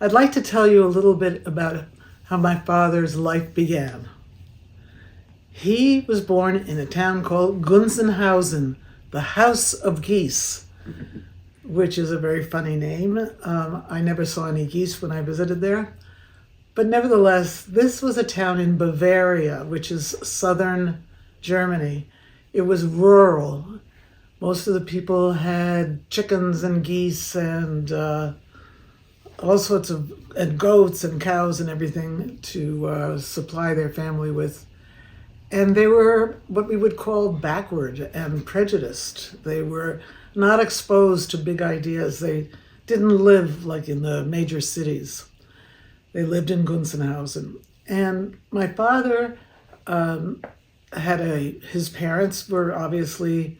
I'd like to tell you a little bit about how my father's life began. He was born in a town called Gunzenhausen, the House of Geese, which is a very funny name. I never saw any geese when I visited there. But nevertheless, this was a town in Bavaria, which is southern Germany. It was rural. Most of the people had chickens and geese and all sorts of and goats and cows and everything to supply their family with. And they were what we would call backward and prejudiced. They were not exposed to big ideas. They didn't live like in the major cities. They lived in Gunzenhausen. And my father his parents were obviously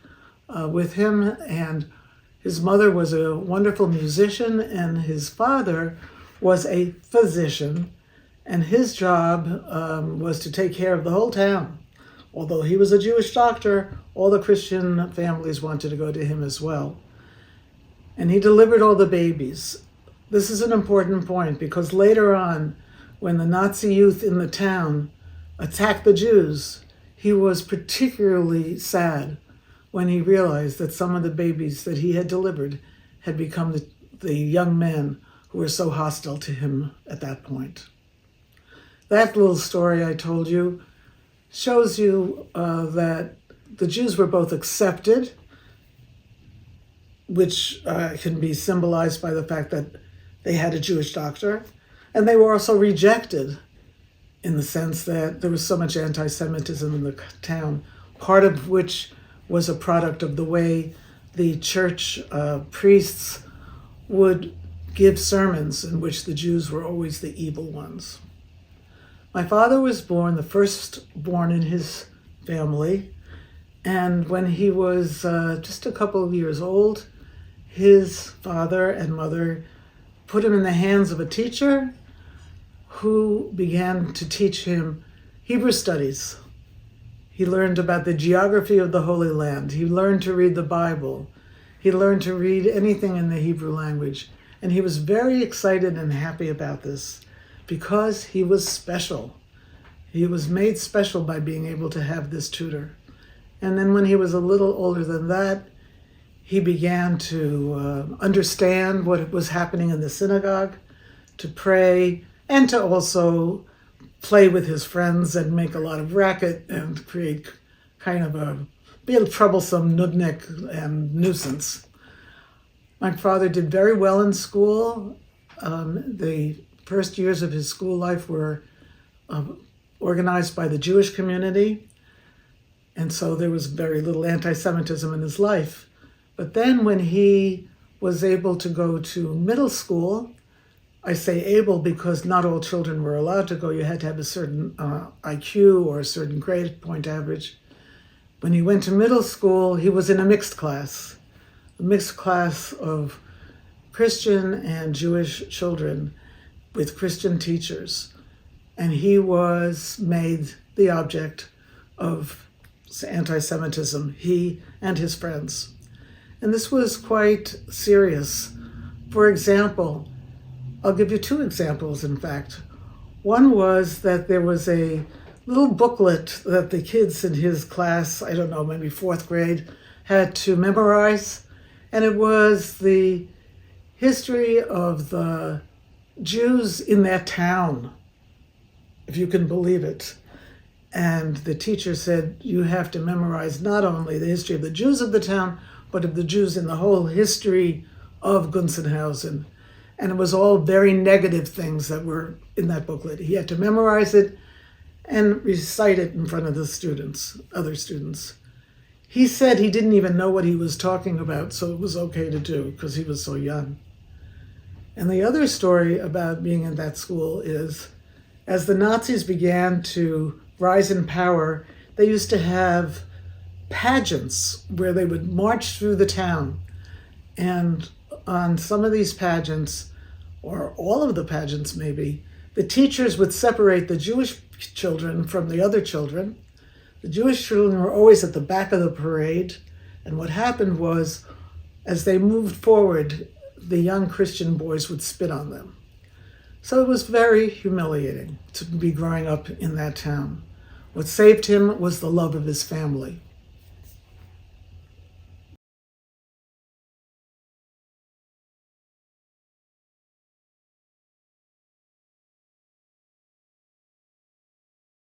with him, and his mother was a wonderful musician, and his father was a physician, and his job was to take care of the whole town. Although he was a Jewish doctor, all the Christian families wanted to go to him as well. And he delivered all the babies. This is an important point because later on, when the Nazi youth in the town attacked the Jews, he was particularly sad when he realized that some of the babies that he had delivered had become the young men who were so hostile to him at that point. That little story I told you shows you that the Jews were both accepted, which can be symbolized by the fact that they had a Jewish doctor, and they were also rejected in the sense that there was so much anti-Semitism in the town, part of which was a product of the way the church priests would give sermons in which the Jews were always the evil ones. My father was born, the firstborn in his family, and when he was just a couple of years old, his father and mother put him in the hands of a teacher who began to teach him Hebrew studies. He learned about the geography of the Holy Land. He learned to read the Bible. He learned to read anything in the Hebrew language. And he was very excited and happy about this because he was special. He was made special by being able to have this tutor. And then when he was a little older than that, he began to understand what was happening in the synagogue, to pray, and to also play with his friends and make a lot of racket and create kind of be a troublesome nudnik and nuisance. My father did very well in school. The first years of his school life were organized by the Jewish community, and so there was very little anti-Semitism in his life. But then when he was able to go to middle school, I say able because not all children were allowed to go. You had to have a certain IQ or a certain grade point average. When he went to middle school, he was in a mixed class of Christian and Jewish children with Christian teachers. And he was made the object of anti-Semitism, he and his friends. And this was quite serious. For example, I'll give you two examples, in fact. One was that there was a little booklet that the kids in his class, I don't know, maybe fourth grade, had to memorize. And it was the history of the Jews in that town, if you can believe it. And the teacher said, you have to memorize not only the history of the Jews of the town, but of the Jews in the whole history of Gunzenhausen. And it was all very negative things that were in that booklet. He had to memorize it and recite it in front of the students, other students. He said he didn't even know what he was talking about, so it was okay to do because he was so young. And the other story about being in that school is, as the Nazis began to rise in power, they used to have pageants where they would march through the town. And on some of these pageants, or all of the pageants maybe, the teachers would separate the Jewish children from the other children. The Jewish children were always at the back of the parade. And what happened was, as they moved forward, the young Christian boys would spit on them. So it was very humiliating to be growing up in that town. What saved him was the love of his family.